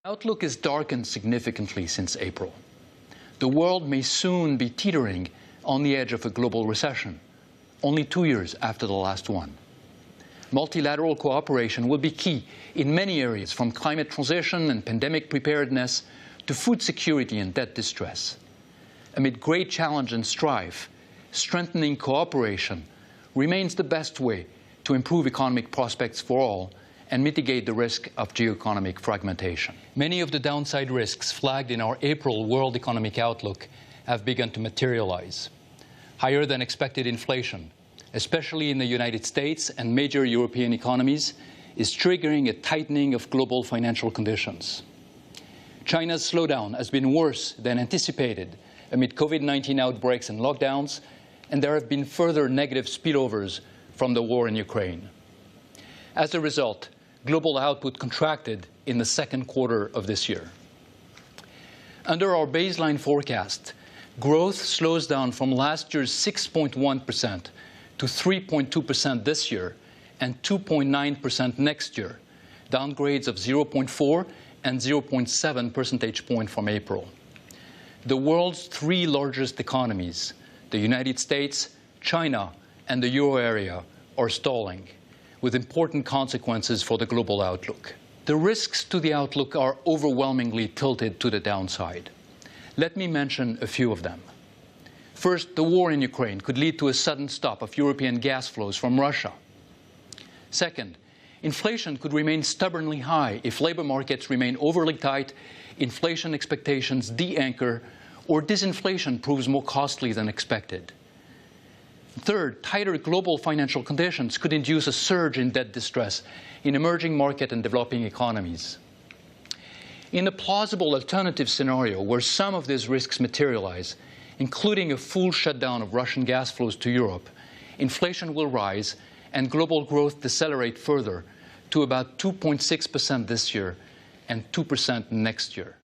Outlook is darkened significantly since April. The world may soon be teetering on the edge of a global recession, only 2 years after the last one. Multilateral cooperation will be key in many areas, from climate transition and pandemic preparedness to food security and debt distress. Amid great challenge and strife, strengthening cooperation remains the best way to improve economic prospects for all and mitigate the risk of geoeconomic fragmentation. Many of the downside risks flagged in our April World Economic Outlook have begun to materialize. Higher than expected inflation, especially in the United States and major European economies, is triggering a tightening of global financial conditions. China's slowdown has been worse than anticipated amid COVID-19 outbreaks and lockdowns, and there have been further negative spillovers from the war in Ukraine. As a result, global output contracted in the second quarter of this year. Under our baseline forecast, growth slows down from last year's 6.1% to 3.2% this year and 2.9% next year, downgrades of 0.4 and 0.7 percentage point from April. The world's three largest economies, the United States, China, and the euro area, are stalling, with important consequences for the global outlook. The risks to the outlook are overwhelmingly tilted to the downside. Let me mention a few of them. First, the war in Ukraine could lead to a sudden stop of European gas flows from Russia. Second, inflation could remain stubbornly high if labor markets remain overly tight, inflation expectations de-anchor, or disinflation proves more costly than expected. Third, tighter global financial conditions could induce a surge in debt distress in emerging market and developing economies. In a plausible alternative scenario where some of these risks materialize, including a full shutdown of Russian gas flows to Europe, inflation will rise and global growth decelerate further to about 2.6% this year and 2% next year.